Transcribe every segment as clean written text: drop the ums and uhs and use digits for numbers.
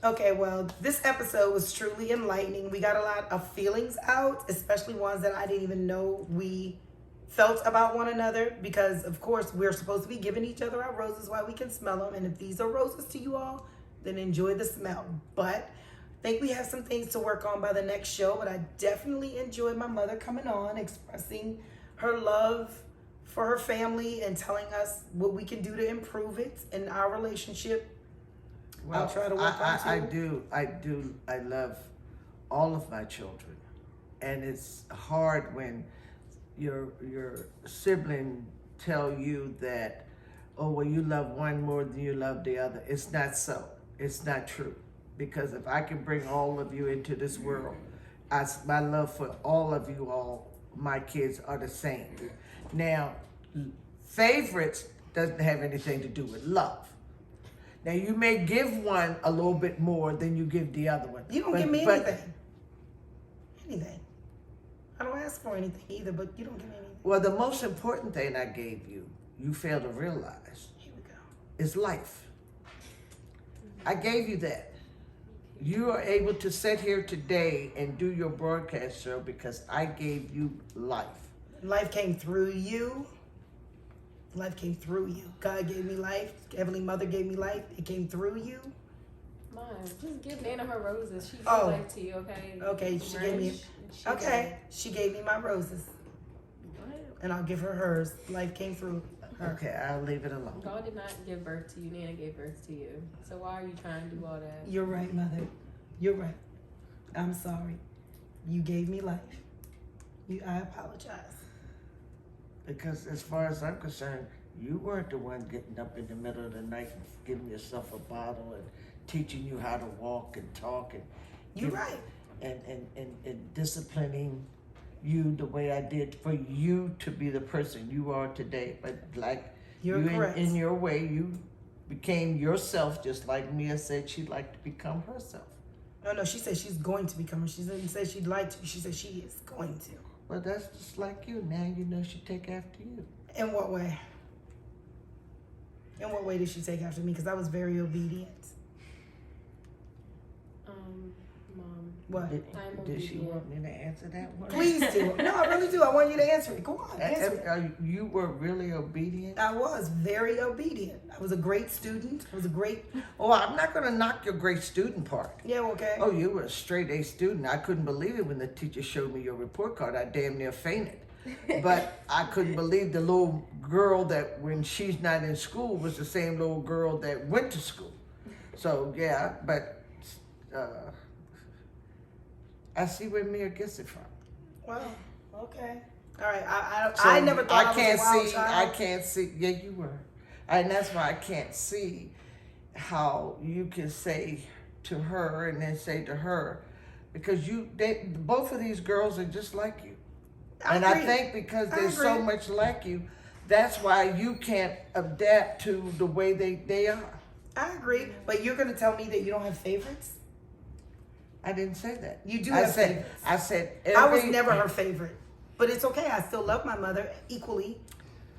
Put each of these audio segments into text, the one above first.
Okay, well, this episode was truly enlightening. We got a lot of feelings out, especially ones that I didn't even know we felt about one another, because of course we're supposed to be giving each other our roses while we can smell them, and if these are roses to you all, then enjoy the smell. But I think we have some things to work on by the next show. But I definitely enjoyed my mother coming on, expressing her love for her family and telling us what we can do to improve it in our relationship. Well, I'll try to work on too. I love all of my children, and it's hard when your sibling tell you that, oh well, you love one more than you love the other. It's not so. It's not true, because if I can bring all of you into this world, my love for all of you all, my kids, are the same. Now, favorites doesn't have anything to do with love. Now, you may give one a little bit more than you give the other one. You don't give me anything. Anything. I don't ask for anything either, but you don't give me anything. Well, the most important thing I gave you, you fail to realize, Here we go. is life. I gave you that. You are able to sit here today and do your broadcast show because I gave you life. Life came through you. Life came through you. God gave me life. Heavenly Mother gave me life. It came through you. Mom, just give Nana her roses. She gave Oh. life to you, okay? Okay, she gave me. Okay, she gave me my roses, and I'll give her hers. Life came through her. Okay, I'll leave it alone. God did not give birth to you. Nana gave birth to you. So why are you trying to do all that? You're right, Mother. You're right. I'm sorry. You gave me life. I apologize. Because as far as I'm concerned, you weren't the one getting up in the middle of the night and giving yourself a bottle and teaching you how to walk and talk and You're right. and disciplining you the way I did for you to be the person you are today. But like You're you correct. in your way, you became yourself, just like Mia said she'd like to become herself. No, she said she's going to become her. She didn't say she'd like to. She said she is going to. Well, that's just like you. Now you know she take after you. In what way? In what way did she take after me? Because I was very obedient. Mom. What? Did she want me to answer that one? Please do. No, I really do. I want you to answer it. Go on, answer it. You were really obedient? I was very obedient. I was a great student. I was a great... Oh, I'm not going to knock your great student part. Yeah, okay. Oh, you were a straight A student. I couldn't believe it when the teacher showed me your report card. I damn near fainted. But I couldn't believe the little girl that when she's not in school was the same little girl that went to school. So, yeah, but I see where Mia gets it from. Well, okay. All right. So I never thought I was a wild child. I can't see. Yeah, you were. And that's why I can't see how you can say to her and then say to her, because both of these girls are just like you. I think because they're so much like you, that's why you can't adapt to the way they are. I agree, but you're going to tell me that you don't have favorites? I didn't say that. You do have favorites. I said I was never her favorite, but it's okay. I still love my mother equally,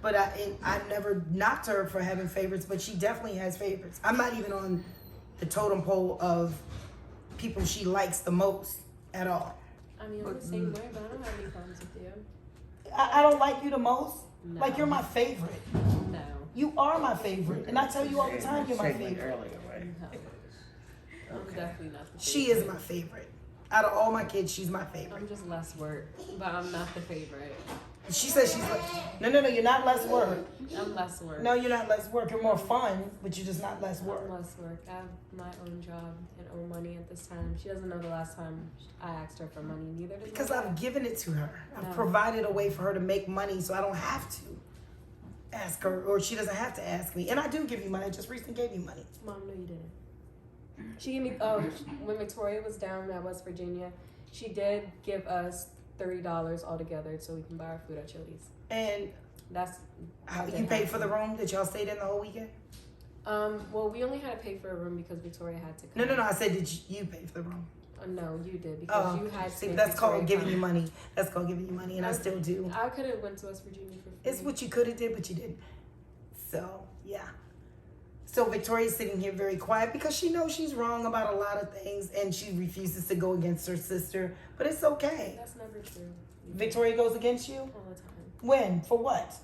but I never knocked her for having favorites, but she definitely has favorites. I'm not even on the totem pole of people she likes the most at all. I mean, I'm the same way, but I don't have any problems with you. I don't like you the most. No. Like, you're my favorite. No. You are my favorite, and I tell you all the time you're my Segment favorite. earlier, right? No. I'm definitely not the favorite. She is my favorite. Out of all my kids, she's my favorite. I'm just less work, but I'm not the favorite. She says she's like, no, you're not less work. I'm less work. No, you're not less work. You're more fun, but you're just not less work. I'm less work. I have my own job and own money at this time. She doesn't know the last time I asked her for money. Neither does Because my I've dad. given it to her. I've No. provided a way for her to make money so I don't have to ask her, or she doesn't have to ask me. And I do give you money. I just recently gave you money. Mom, no, you didn't. She gave me, when Victoria was down at West Virginia, she did give us $30 altogether so we can buy our food at Chili's. And That's you paid for the room that y'all stayed in the whole weekend? Well, we only had to pay for a room because Victoria had to come. No. I said, did you pay for the room? No, you did because you had to. See, make that's Victoria called giving come. you money. That's called giving you money, and I still do. I could have went to West Virginia for free. It's what you could have did, but you didn't. So, yeah. So Victoria's sitting here very quiet because she knows she's wrong about a lot of things and she refuses to go against her sister. But it's okay. That's never true. Victoria goes against you? All the time. When? For what?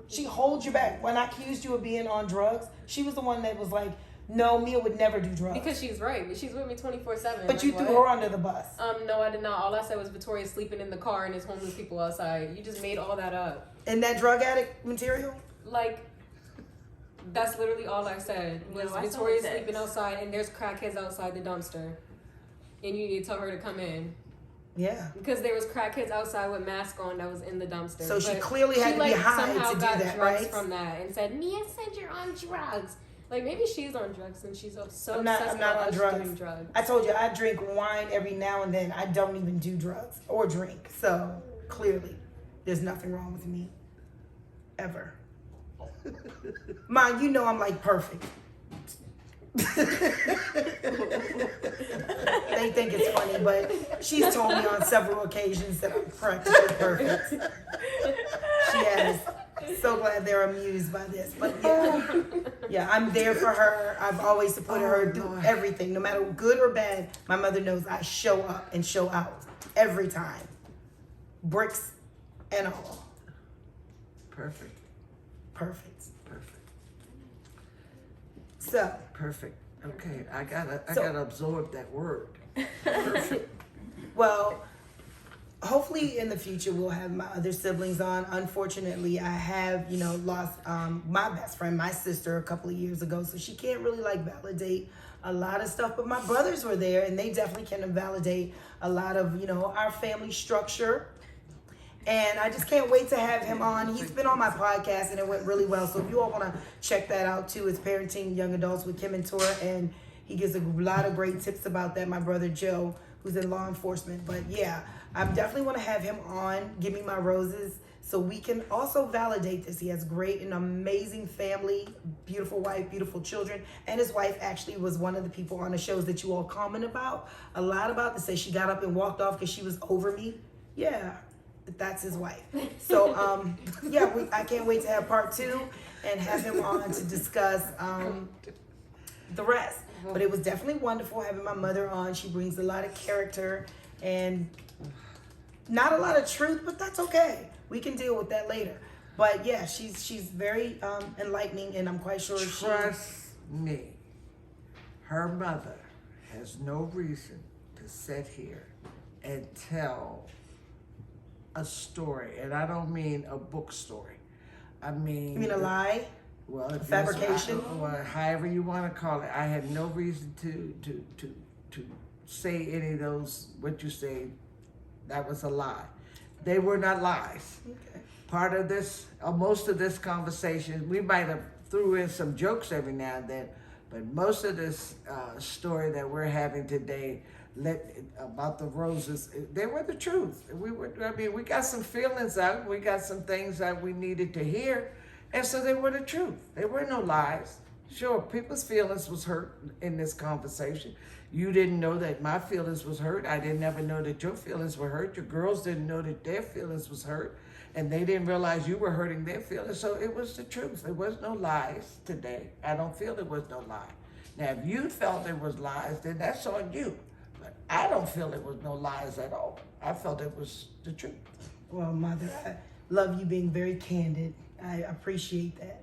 She holds you back. When I accused you of being on drugs, she was the one that was like, no, Mia would never do drugs. Because she's right. She's with me 24/7. But you threw her under the bus. No, I did not. All I said was Victoria's sleeping in the car and there's homeless people outside. You just made all that up. And that drug addict material? Like, that's literally all I said. Was No, I saw Victoria's the text. sleeping outside and there's crackheads outside the dumpster. And you need to tell her to come in. Yeah. Because there was crackheads outside with masks on that was in the dumpster. So she But clearly had to be high somehow to do got that, drugs right? from that and said, Mia said you're on drugs. Like, maybe she's on drugs and she's so I'm not obsessed on about us drugs. doing drugs. I told you I drink wine every now and then. I don't even do drugs or drink. So clearly, there's nothing wrong with me. Ever. Mom, you know I'm like perfect. They think it's funny, but she's told me on several occasions that I'm practically perfect. She has. So glad they're amused by this. But yeah, I'm there for her. I've always supported her through everything. No matter good or bad, my mother knows I show up and show out every time. Bricks and all. Perfect. Perfect. Perfect. So, Perfect. Okay, I gotta absorb that word. Perfect. well, hopefully in the future we'll have my other siblings on. Unfortunately, I have, lost my best friend, my sister, a couple of years ago, so she can't really validate a lot of stuff. But my brothers were there, and they definitely can validate a lot of our family structure. And I just can't wait to have him on. He's been on my podcast and it went really well. So if you all want to check that out too, it's Parenting Young Adults with Kim and Tora. And he gives a lot of great tips about that. My brother Joe, who's in law enforcement. But yeah, I definitely want to have him on, Give Me My Roses, so we can also validate this. He has great and amazing family, beautiful wife, beautiful children. And his wife actually was one of the people on the shows that you all comment about, a lot about, to say she got up and walked off because she was over me. Yeah. That's his wife. So, I can't wait to have part 2 and have him on to discuss the rest. But it was definitely wonderful having my mother on. She brings a lot of character and not a lot of truth, but that's okay. We can deal with that later. But yeah, she's very enlightening, and I'm quite sure Trust me, her mother has no reason to sit here and tell a story, and I don't mean a book story. I mean, You mean a lie? Well, A fabrication? Or however you want to call it. I had no reason to say any of those. What you say, that was a lie. They were not lies. Okay. Part of this, most of this conversation, we might have threw in some jokes every now and then, but most of this story that we're having today about the roses, they were the truth. We got some feelings out. We got some things that we needed to hear, and so they were the truth. There were no lies. Sure, people's feelings was hurt in this conversation. You didn't know that my feelings was hurt. I didn't ever know that your feelings were hurt. Your girls didn't know that their feelings was hurt, and they didn't realize you were hurting their feelings. So it was the truth. There was no lies today. I don't feel there was no lie. Now, if you felt there was lies, then that's on you. I don't feel it was no lies at all. I felt it was the truth. Well, Mother, I love you being very candid. I appreciate that.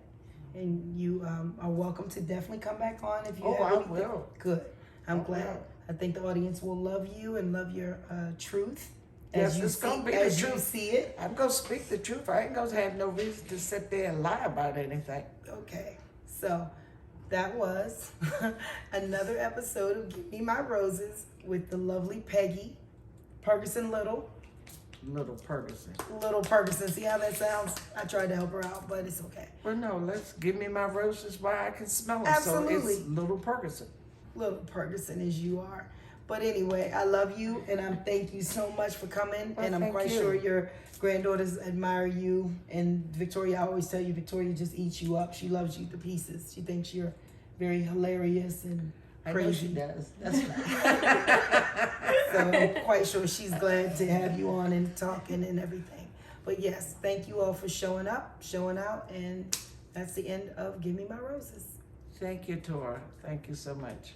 And you are welcome to definitely come back on if you have I anything. will. Good. I'm I glad. will. I think the audience will love you and love your truth. Yes, you it's gonna be the as you truth. see it. I'm gonna speak the truth. I ain't gonna have no reason to sit there and lie about anything. Okay. So that was another episode of Give Me My Roses with the lovely Peggy Ferguson Little. Little Ferguson. Little Ferguson. See how that sounds? I tried to help her out, but it's okay. Well, no, let's give me my roses while I can smell them. Absolutely. So it's Little Ferguson. Little Ferguson as you are. But anyway, I love you, and I'm thank you so much for coming. Well, and I'm thank quite you. sure your granddaughters admire you. And Victoria, I always tell you, Victoria just eats you up. She loves you to pieces. She thinks you're very hilarious and I crazy. know she does. That's right. So I'm quite sure she's glad to have you on and talking and everything. But yes, thank you all for showing up, showing out, and that's the end of Give Me My Roses. Thank you, Tora. Thank you so much.